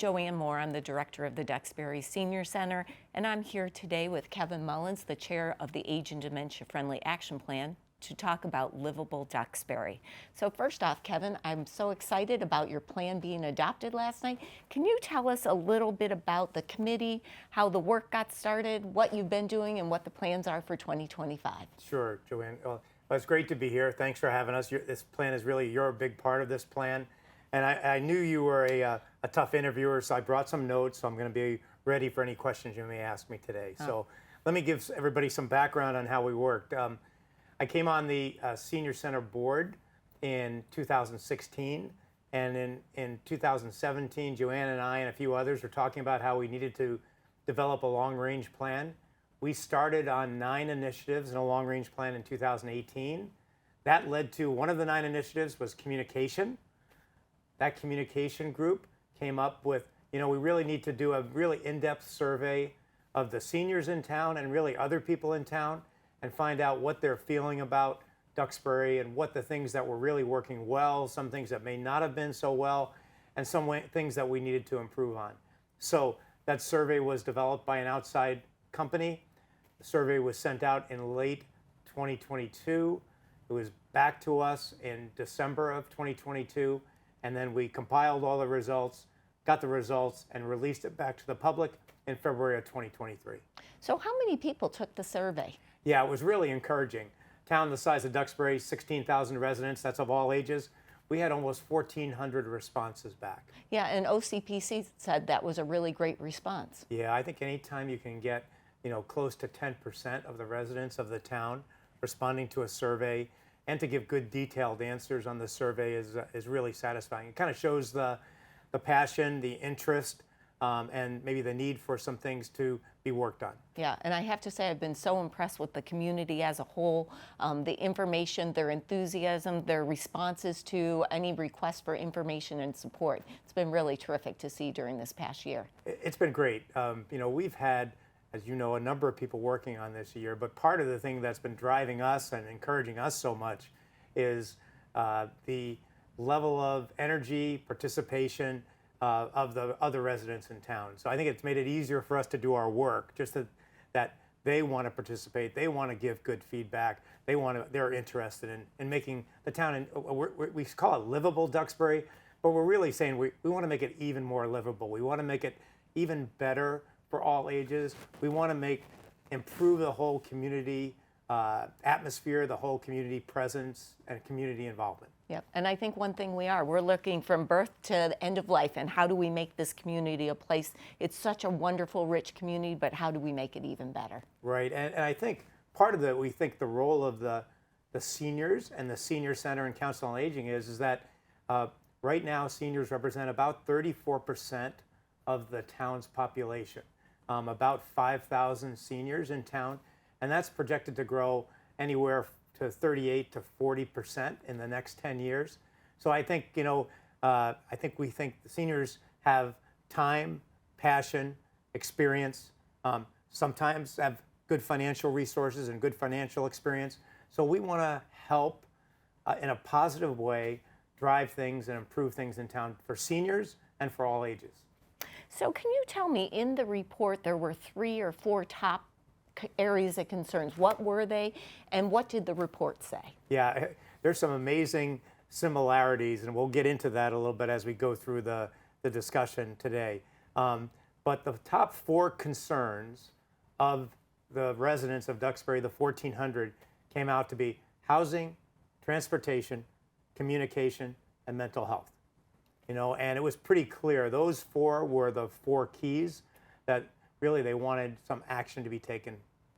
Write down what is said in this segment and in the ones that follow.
Joanne Moore. I'm the director of the Duxbury Senior Center, and I'm here today with Kevin Mullins, the chair of the Age and Dementia Friendly Action Plan, to talk about Livable Duxbury. So first off, Kevin, I'm so excited about your plan being adopted last night. Can you tell us a little bit about the committee, how the work got started, what you've been doing, and what the plans are for 2025? Sure, Joanne. Well, it's great to be here. Thanks for having us. This plan is really, you're a big part of this plan. And I knew you were a tough interviewer, so I brought some notes, so I'm going to be ready for any questions you may ask me today. So let me give everybody some background on how we worked. I came on the Senior Center board in 2016, and in 2017, Joanne and I and a few others were talking about how we needed to develop a long-range plan. We started on 9 initiatives in a long-range plan in 2018. That led to one of the 9 initiatives was communication. That communication group came up with, we really need to do a really in-depth survey of the seniors in town and really other people in town and find out what they're feeling about Duxbury and what the things that were really working well, some things that may not have been so well, and things that we needed to improve on. So that survey was developed by an outside company. The survey was sent out in late 2022. It was back to us in December of 2022. And then we compiled all the results, got the results, and released it back to the public in February of 2023. So how many people took the survey? Yeah, it was really encouraging. Town the size of Duxbury, 16,000 residents, that's of all ages. We had almost 1,400 responses back. Yeah, and OCPC said that was a really great response. Yeah, I think anytime you can get, close to 10% of the residents of the town responding to a survey, and to give good detailed answers on the survey is really satisfying. It kind of shows the passion, the interest, and maybe the need for some things to be worked on. Yeah, and I have to say I've been so impressed with the community as a whole, the information, their enthusiasm, their responses to any requests for information and support. It's been really terrific to see during this past year. It's been great. We've had, as you know, a number of people working on this year, but part of the thing that's been driving us and encouraging us so much is the level of energy, participation of the other residents in town. So I think it's made it easier for us to do our work, just that they want to participate, they want to give good feedback, they're interested in making the town, and we call it livable Duxbury, but we're really saying we want to make it even more livable. We want to make it even better for all ages. We want to improve the whole community atmosphere, the whole community presence, and community involvement. Yep, and I think one thing we're looking from birth to the end of life, and how do we make this community a place? It's such a wonderful, rich community, but how do we make it even better? Right, and I think part of we think the role of the seniors and the Senior Center and Council on Aging is that right now seniors represent about 34% of the town's population. About 5,000 seniors in town, and that's projected to grow anywhere to 38 to 40% in the next 10 years. So I think, we think the seniors have time, passion, experience, sometimes have good financial resources and good financial experience. So we want to help in a positive way drive things and improve things in town for seniors and for all ages. So can you tell me, in the report there were 3 or 4 top areas of concerns. What were they, and what did the report say? Yeah, there's some amazing similarities, and we'll get into that a little bit as we go through the discussion today. But the top 4 concerns of the residents of Duxbury, the 1,400, came out to be housing, transportation, communication, and mental health. And it was pretty clear. Those 4 were the 4 keys that really they wanted some action to be taken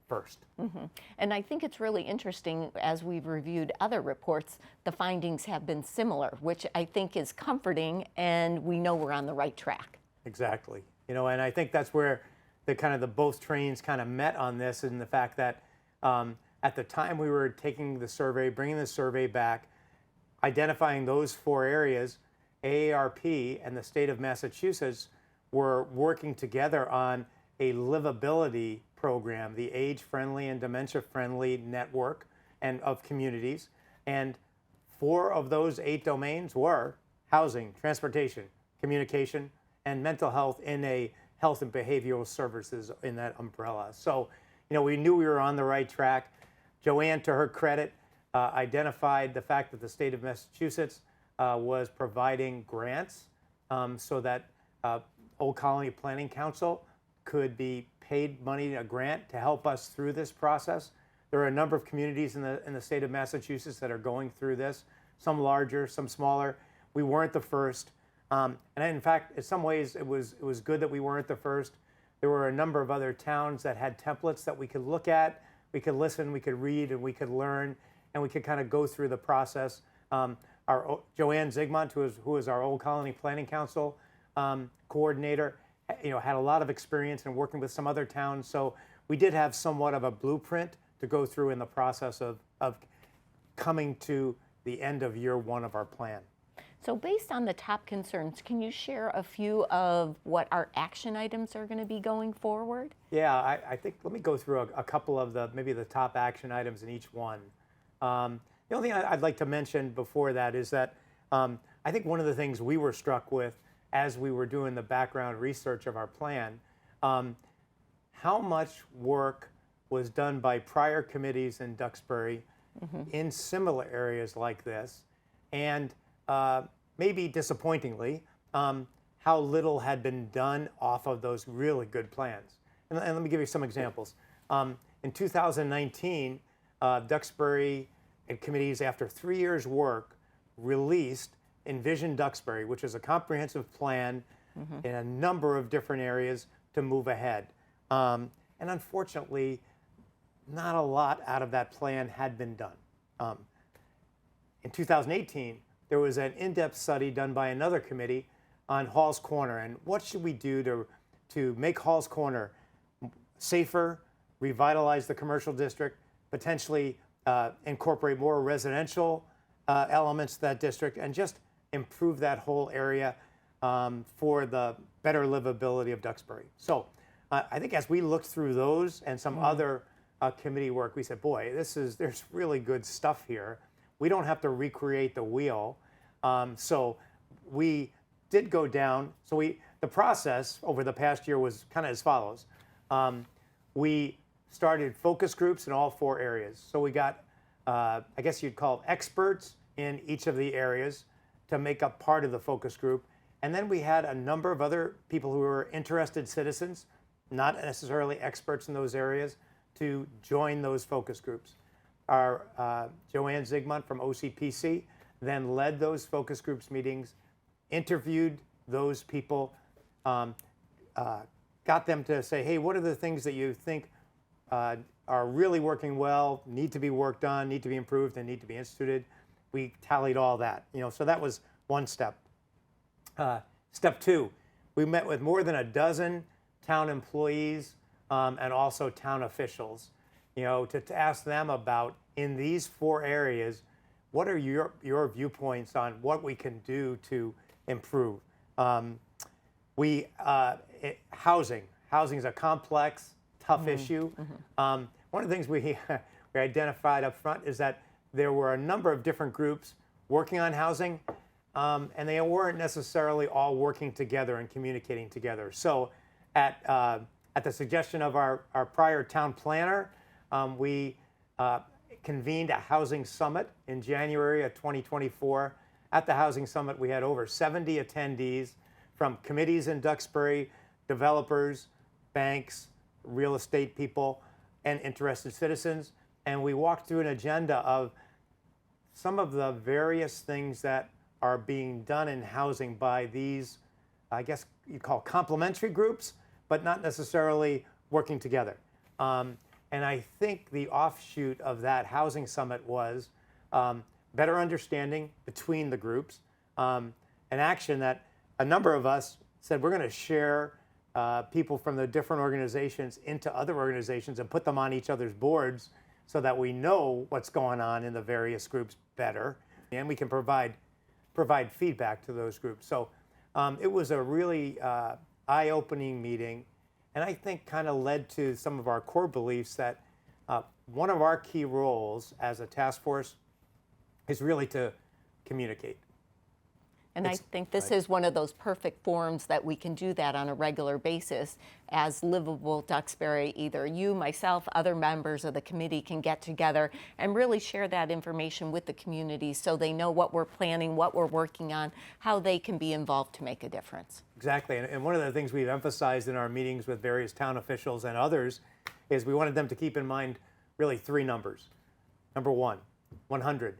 first. Mm-hmm. And I think it's really interesting, as we've reviewed other reports, the findings have been similar, which I think is comforting, and we know we're on the right track. Exactly. And I think that's where the both trains kind of met on this, and the fact that at the time we were taking the survey, bringing the survey back, identifying those 4 areas, AARP and the state of Massachusetts were working together on a livability program, the age-friendly and dementia-friendly network and of communities. And 4 of those 8 domains were housing, transportation, communication, and mental health in a health and behavioral services in that umbrella. So, we knew we were on the right track. Joanne, to her credit, identified the fact that the state of Massachusetts was providing grants so that Old Colony Planning Council could be paid money, a grant, to help us through this process. There are a number of communities in the state of Massachusetts that are going through this, some larger, some smaller. We weren't the first. And in fact, in some ways, it was good that we weren't the first. There were a number of other towns that had templates that we could look at, we could listen, we could read, and we could learn, and we could kind of go through the process. Our Joanne Zigmont, who is our Old Colony Planning Council coordinator, had a lot of experience in working with some other towns. So we did have somewhat of a blueprint to go through in the process of coming to the end of year one of our plan. So based on the top concerns, can you share a few of what our action items are going to be going forward? Yeah, I think, let me go through a couple of maybe the top action items in each one. The only thing I'd like to mention before that is that I think one of the things we were struck with as we were doing the background research of our plan, how much work was done by prior committees in Duxbury in similar areas like this, and maybe disappointingly, how little had been done off of those really good plans. And let me give you some examples. In 2019, Duxbury and committees, after 3 years' work, released Envision Duxbury, which is a comprehensive plan in a number of different areas to move ahead. And unfortunately, not a lot out of that plan had been done. In 2018, there was an in-depth study done by another committee on Hall's Corner and what should we do to make Hall's Corner safer, revitalize the commercial district, potentially incorporate more residential elements to that district, and just improve that whole area for the better livability of Duxbury. So I think as we looked through those and some other committee work, we said, boy, there's really good stuff here. We don't have to recreate the wheel. So we did go down. So the process over the past year was kind of as follows. We started focus groups in all 4 areas. So we got, I guess you'd call experts in each of the areas to make up part of the focus group. And then we had a number of other people who were interested citizens, not necessarily experts in those areas, to join those focus groups. Our Joanne Zigmont from OCPC then led those focus groups meetings, interviewed those people, got them to say, hey, what are the things that you think are really working well, need to be worked on, need to be improved, and need to be instituted? We tallied all that. So that was one step. Step 2, we met with more than a dozen town employees and also town officials, to ask them about, in these 4 areas, what are your viewpoints on what we can do to improve? Housing is a complex, tough issue. One of the things we identified up front is that there were a number of different groups working on housing, and they weren't necessarily all working together and communicating together. So at the suggestion of our prior town planner, we convened a housing summit in January of 2024. At the housing summit, we had over 70 attendees from committees in Duxbury, developers, banks, real estate people, and interested citizens. And we walked through an agenda of some of the various things that are being done in housing by these, I guess you call complementary groups, but not necessarily working together. And I think the offshoot of that housing summit was better understanding between the groups, an action that a number of us said we're going to share people from the different organizations into other organizations and put them on each other's boards so that we know what's going on in the various groups better, and we can provide feedback to those groups. So it was a really eye-opening meeting, and I think kind of led to some of our core beliefs that one of our key roles as a task force is really to communicate. And I think this is one of those perfect forums that we can do that on a regular basis as Livable Duxbury. Either you, myself, other members of the committee can get together and really share that information with the community so they know what we're planning, what we're working on, how they can be involved to make a difference. Exactly. And one of the things we've emphasized in our meetings with various town officials and others is we wanted them to keep in mind really 3 numbers. Number 1, 100.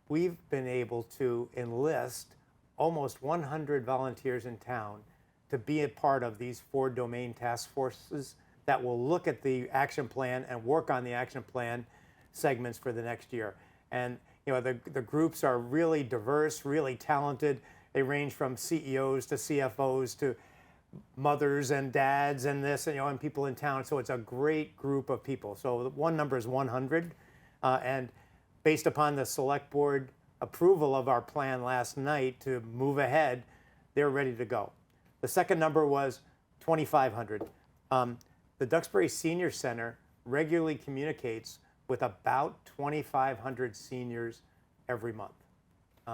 We've been able to enlist almost 100 volunteers in town to be a part of these 4 domain task forces that will look at the action plan and work on the action plan segments for the next year. And the groups are really diverse, really talented. They range from CEOs to CFOs to mothers and dads and this, and people in town. So it's a great group of people. So one number is 100, and based upon the select board approval of our plan last night to move ahead, they're ready to go. The second number was 2,500. The Duxbury Senior Center regularly communicates with about 2,500 seniors every month.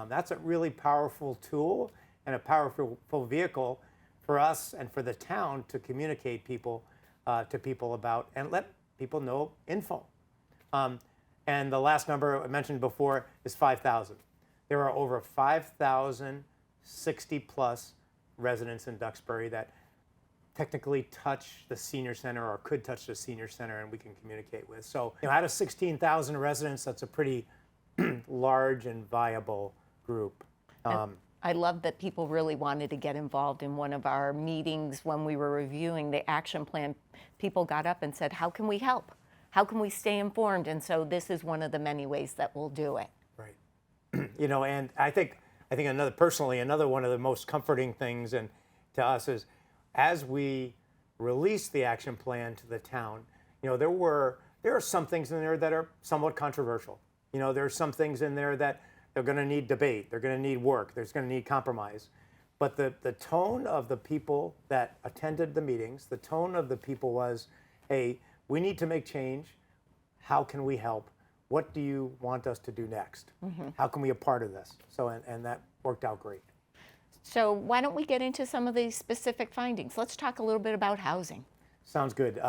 That's a really powerful tool and a powerful vehicle for us and for the town to communicate to people about and let people know info. And the last number I mentioned before is 5,000. There are over 5,000 60-plus residents in Duxbury that technically touch the senior center or could touch the senior center and we can communicate with. So out of 16,000 residents, that's a pretty large and viable group. I love that people really wanted to get involved. In one of our meetings when we were reviewing the action plan, people got up and said, how can we help? How can we stay informed? And so this is one of the many ways that we'll do it. Right. And I think another one of the most comforting things and to us is as we release the action plan to the town, there are some things in there that are somewhat controversial. There's some things in there that they're going to need debate, they're going to need work, there's going to need compromise. But the tone of the people that attended the meetings, the tone of the people was, hey, we need to make change. How can we help? What do you want us to do next? Mm-hmm. How can we be a part of this? So, and that worked out great. So why don't we get into some of these specific findings? Let's talk a little bit about housing. Sounds good.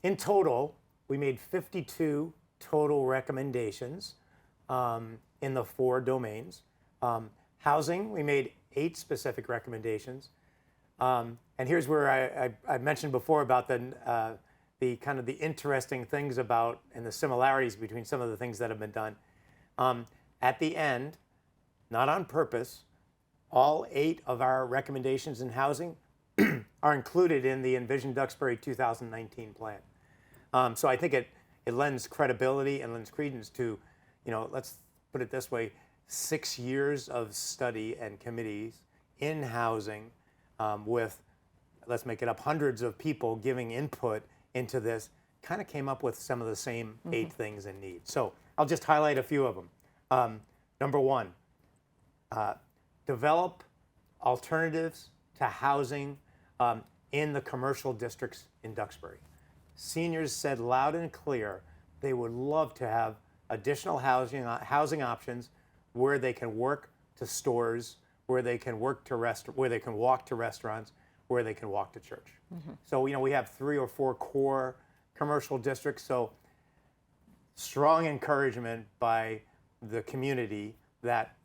In total, we made 52 total recommendations in the 4 domains. Housing, we made 8 specific recommendations. And here's where I mentioned before about the kind of the interesting things about and the similarities between some of the things that have been done. At the end, not on purpose, all 8 of our recommendations in housing are included in the Envision Duxbury 2019 plan. So I think it lends credibility and lends credence to, let's put it this way, 6 years of study and committees in housing with, let's make it up, hundreds of people giving input into this, kind of came up with some of the same 8 things and needs. So I'll just highlight a few of them. Number 1, develop alternatives to housing in the commercial districts in Duxbury. Seniors said loud and clear they would love to have additional housing options where they can work to stores, where they can where they can walk to restaurants, where they can walk to church. Mm-hmm. So we have 3 or 4 core commercial districts. So strong encouragement by the community that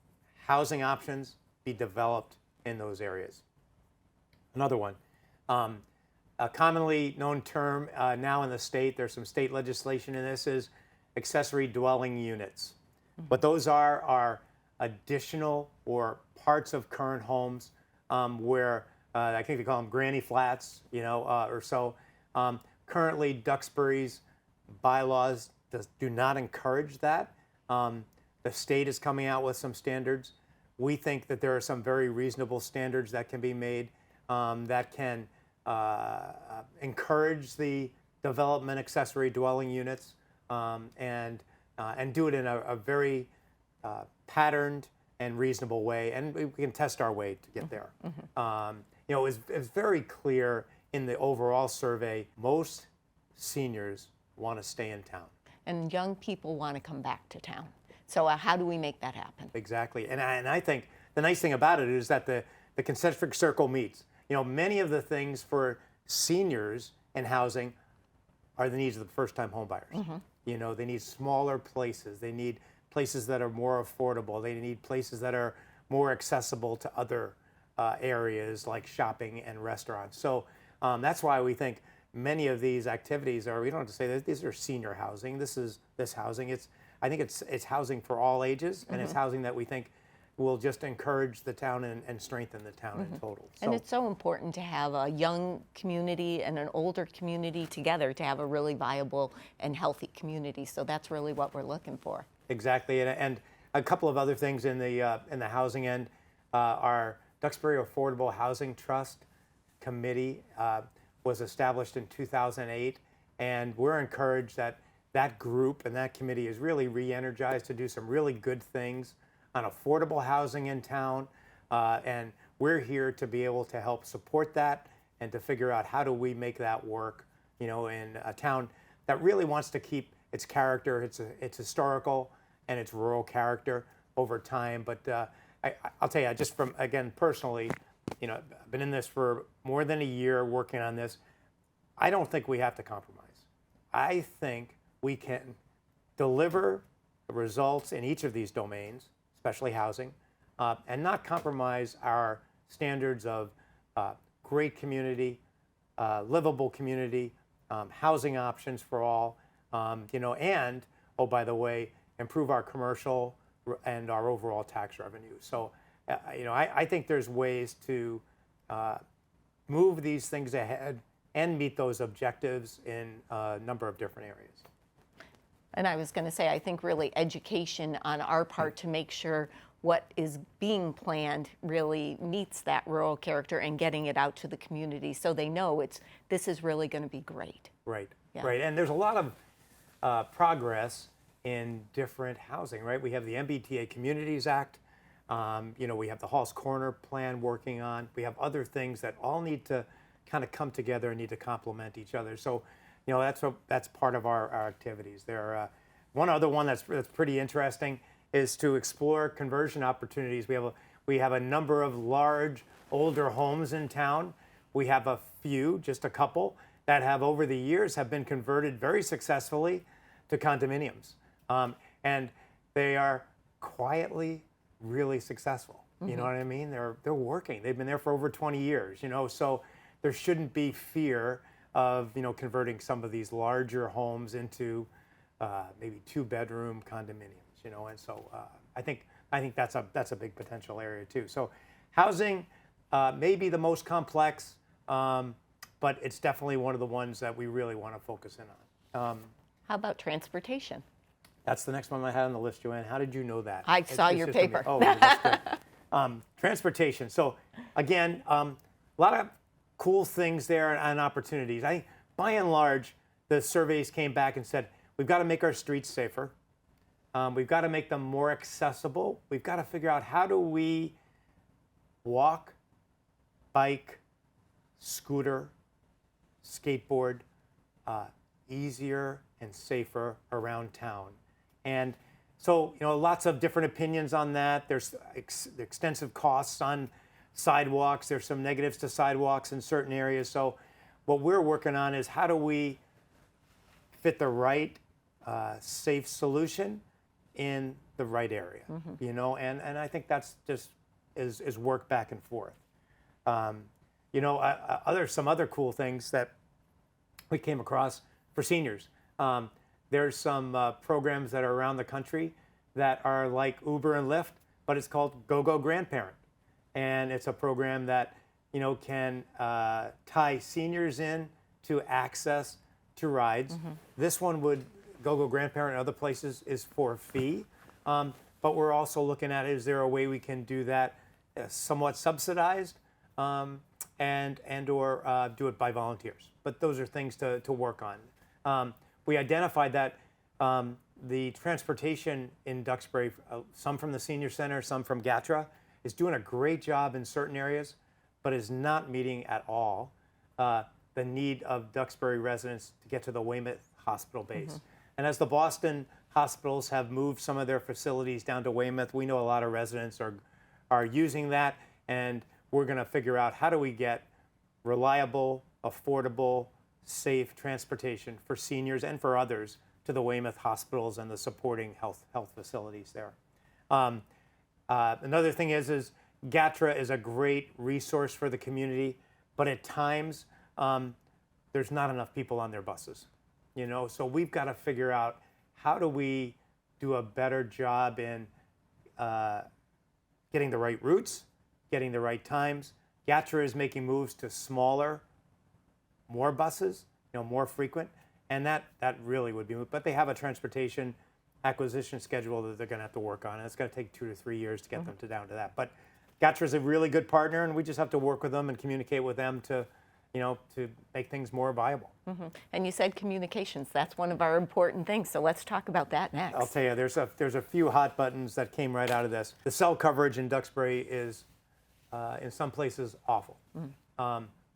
housing options be developed in those areas. Another one, a commonly known term now in the state, there's some state legislation in this, is accessory dwelling units. Mm-hmm. What those are additional or parts of current homes where I think they call them granny flats, or so. Currently, Duxbury's bylaws do not encourage that. The state is coming out with some standards. We think that there are some very reasonable standards that can be made that can encourage the development accessory dwelling units and do it in a very patterned and reasonable way, and we can test our way to get there. Mm-hmm. It was very clear in the overall survey, most seniors want to stay in town. And young people want to come back to town. So how do we make that happen? Exactly. And I think the nice thing about it is that the concentric circle meets. You know, many of the things for seniors in housing are the needs of the first-time home buyers. You know, they need smaller places. They need places that are more affordable. They need places that are more accessible to other areas like shopping and restaurants. So that's why we think many of these activities are, we don't have to say that these are senior housing. This housing. I think it's housing for all ages, and it's housing that we think will just encourage the town and strengthen the town in total. And it's so important to have a young community and an older community together to have a really viable and healthy community. So that's really what we're looking for. Exactly, and a couple of other things in the housing end. Our Duxbury Affordable Housing Trust Committee was established in 2008, and we're encouraged that that group and that committee is really re-energized to do some really good things on affordable housing in town, and we're here to be able to help support that and to figure out how do we make that work, you know, in a town that really wants to keep its character, its historical and its rural character over time. But I'll tell you, just from, again, personally, you know, I've been in this for more than a year working on this. I don't think we have to compromise. I think we can deliver the results in each of these domains, especially housing, and not compromise our standards of great community, livable community, housing options for all, you know, and, oh, by the way, improve our commercial and our overall tax revenue. So, you know, I think there's ways to move these things ahead and meet those objectives in a number of different areas. And I was going to say, I think really education on our part to make sure what is being planned really meets that rural character and getting it out to the community so they know this is really going to be great. Right, Yeah. right. And there's a lot of progress in different housing, right? We have the MBTA Communities Act. You know, we have the Hall's Corner plan working on. We have other things that all need to kind of come together and need to complement each other. So, you know, that's part of our activities. One other one that's pretty interesting is to explore conversion opportunities. We have a number of large, older homes in town. We have a few, just a couple, that have over the years have been converted very successfully to condominiums. And they are quietly really successful. You know what I mean? They're working. They've been there for over 20 years, you know, so there shouldn't be fear of, you know, converting some of these larger homes into maybe 2-bedroom condominiums, you know, and so I think that's a big potential area too. So housing may be the most complex, but it's definitely one of the ones that we really want to focus in on. How about transportation? That's the next one I had on the list, Joanne. How did you know that? I saw your just paper. Oh, that's good. Transportation. So again, a lot of cool things there and opportunities. By and large, the surveys came back and said, we've got to make our streets safer. We've got to make them more accessible. We've got to figure out how do we walk, bike, scooter, skateboard easier and safer around town. And so, you know, lots of different opinions on that. There's extensive costs on sidewalks. There's some negatives to sidewalks in certain areas. So what we're working on is how do we fit the right safe solution in the right area, you know, and I think that's just is work back and forth. You know, some other cool things that we came across for seniors. There's some programs that are around the country that are like Uber and Lyft, but it's called Go Grandparent. And it's a program that, you know, can tie seniors in to access to rides. This one would, Go Grandparent and other places, is for a fee. But we're also looking at, is there a way we can do that somewhat subsidized and or do it by volunteers? But those are things to work on. We identified that the transportation in Duxbury, some from the senior center, some from GATRA, is doing a great job in certain areas, but is not meeting at all the need of Duxbury residents to get to the Weymouth hospital base. And as the Boston hospitals have moved some of their facilities down to Weymouth. We know a lot of residents are using that, and we're going to figure out how do we get reliable, affordable, safe transportation for seniors and for others to the Weymouth hospitals and the supporting health facilities there. Another thing is GATRA is a great resource for the community, but at times there's not enough people on their buses, so we've got to figure out how do we do a better job in getting the right routes, getting the right times. GATRA is making moves to smaller, more buses, more frequent, and that really would be, but they have a transportation acquisition schedule that they're going to have to work on, and it's going to take 2 to 3 years to get them down to that. But GATRA is a really good partner, and we just have to work with them and communicate with them to make things more viable. And you said communications. That's one of our important things. So let's talk about that next. I'll tell you, there's a few hot buttons that came right out of this. The cell coverage in Duxbury is, in some places, awful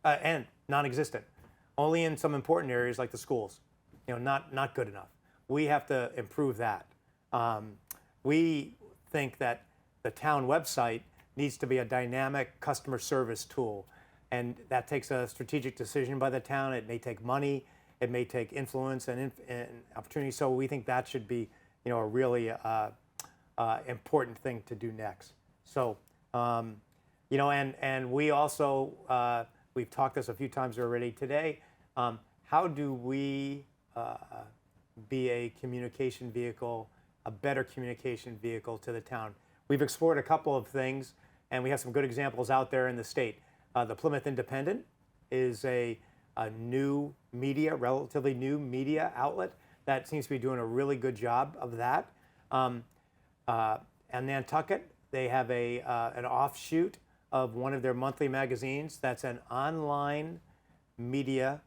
and non-existent. Only in some important areas like the schools, not good enough. We have to improve that. We think that the town website needs to be a dynamic customer service tool. And that takes a strategic decision by the town. It may take money, it may take influence and opportunity. So we think that should be, a really important thing to do next. So, and we also, we've talked this a few times already today. How do we be a communication vehicle, a better communication vehicle to the town? We've explored a couple of things, and we have some good examples out there in the state. The Plymouth Independent is a new media, relatively new media outlet that seems to be doing a really good job of that. And Nantucket, they have an offshoot of one of their monthly magazines that's an online media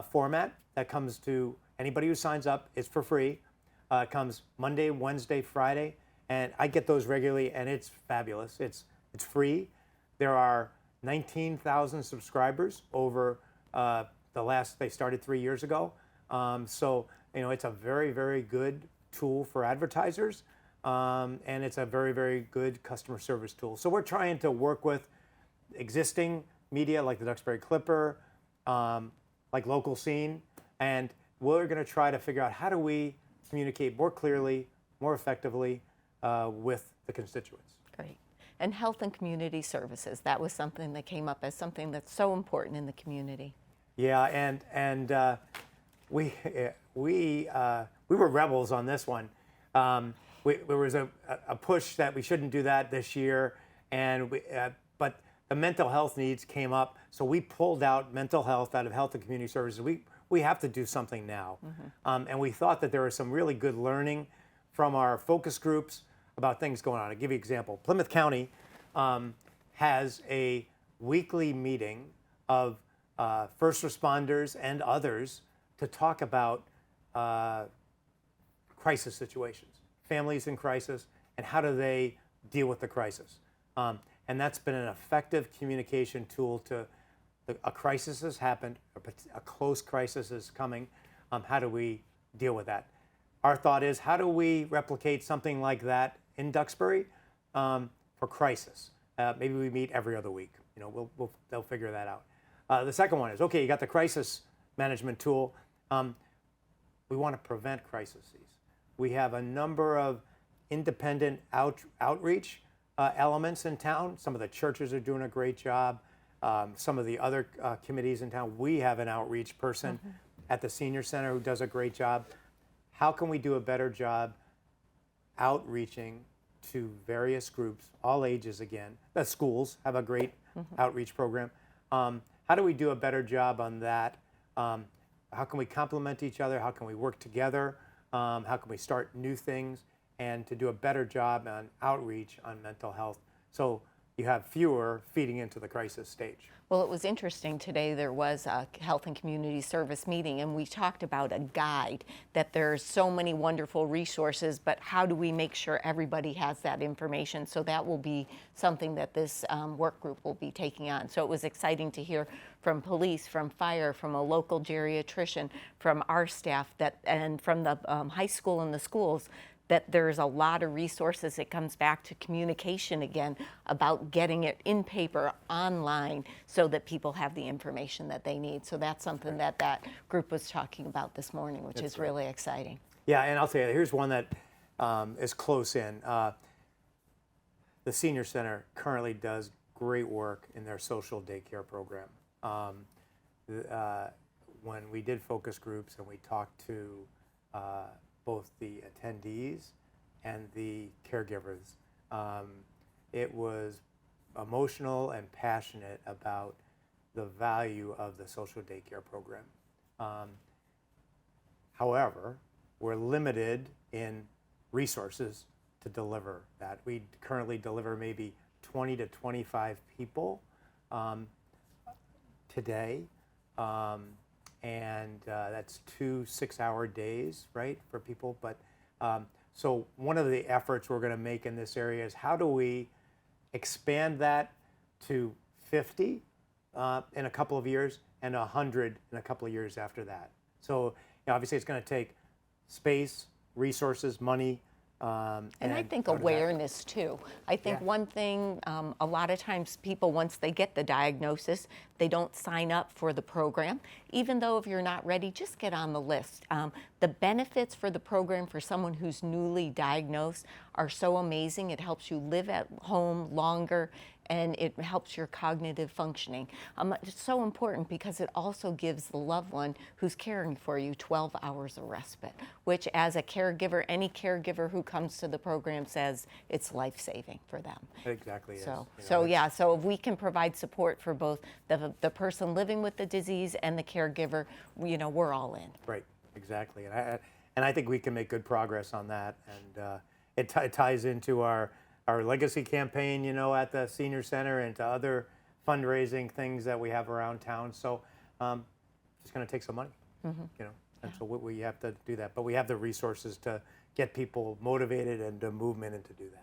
format that comes to anybody who signs up. It's for free. It comes Monday, Wednesday, Friday, and I get those regularly, and it's fabulous. It's free. There are 19,000 subscribers over they started 3 years ago. So, it's a very, very good tool for advertisers, and it's a very, very good customer service tool. So we're trying to work with existing media like the Duxbury Clipper, like Local Scene, and we're going to try to figure out how do we communicate more clearly, more effectively with the constituents. Great. And health and community services, that was something that came up as something that's so important in the community. Yeah, and we were rebels on this one. There was a push that we shouldn't do that this year, but the mental health needs came up, so we pulled out mental health out of health and community services. We have to do something now, and we thought that there was some really good learning from our focus groups about things going on. I'll give you an example. Plymouth County has a weekly meeting of first responders and others to talk about crisis situations, families in crisis, and how do they deal with the crisis. And that's been an effective communication tool to a crisis has happened, a close crisis is coming. How do we deal with that? Our thought is, how do we replicate something like that in Duxbury for crisis? Maybe we meet every other week. They'll figure that out. The second one is, okay, you got the crisis management tool. We want to prevent crises. We have a number of independent outreach elements in town. Some of the churches are doing a great job. Some of the other committees in town. We have an outreach person at the senior center who does a great job. How can we do a better job outreaching to various groups, all ages again? The schools have a great outreach program. How do we do a better job on that? How can we complement each other? How can we work together? How can we start new things and to do a better job on outreach on mental health? So you have fewer feeding into the crisis stage. Well, it was interesting today. There was a health and community service meeting, and we talked about a guide, that there's so many wonderful resources, but how do we make sure everybody has that information? So that will be something that this work group will be taking on. So it was exciting to hear from police, from fire, from a local geriatrician, from our staff, and from the high school and the schools, that there's a lot of resources. It comes back to communication again about getting it in paper, online, so that people have the information that they need. So that's something that that group was talking about this morning, which is really exciting. Yeah, and I'll tell you, here's one that is close in. The Senior Center currently does great work in their social daycare program. When we did focus groups and we talked to both the attendees and the caregivers, it was emotional and passionate about the value of the social daycare program. However, we're limited in resources to deliver that. We currently deliver maybe 20 to 25 people today. And that's 2 6-hour days, right, for people. But so one of the efforts we're going to make in this area is how do we expand that to 50 in a couple of years and 100 in a couple of years after that. So obviously it's going to take space, resources, money. And I think awareness too. I think one thing, a lot of times people, once they get the diagnosis, they don't sign up for the program. Even though if you're not ready, just get on the list. The benefits for the program for someone who's newly diagnosed are so amazing. It helps you live at home longer, and it helps your cognitive functioning. It's so important because it also gives the loved one who's caring for you 12 hours of respite, which as a caregiver, any caregiver who comes to the program says it's life-saving for them. Exactly. So, yes. so if we can provide support for both the person living with the disease and the caregiver, we're all in. Right, exactly. And I think we can make good progress on that. And it ties into our legacy campaign, at the Senior Center, and to other fundraising things that we have around town. So it's going to take some money, and so we have to do that. But we have the resources to get people motivated and to movement and to do that.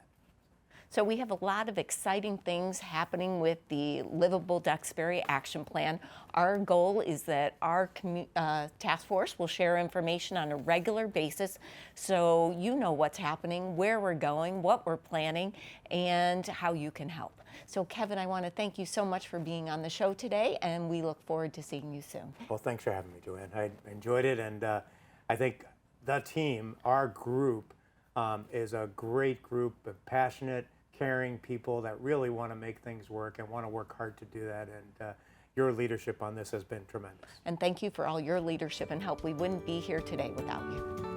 So we have a lot of exciting things happening with the Livable Duxbury Action Plan. Our goal is that our task force will share information on a regular basis so you know what's happening, where we're going, what we're planning, and how you can help. So Kevin, I want to thank you so much for being on the show today, and we look forward to seeing you soon. Well, thanks for having me, Joanne. I enjoyed it, and I think the team, our group, is a great group of passionate, caring people that really want to make things work and want to work hard to do that. And your leadership on this has been tremendous. And thank you for all your leadership and help. We wouldn't be here today without you.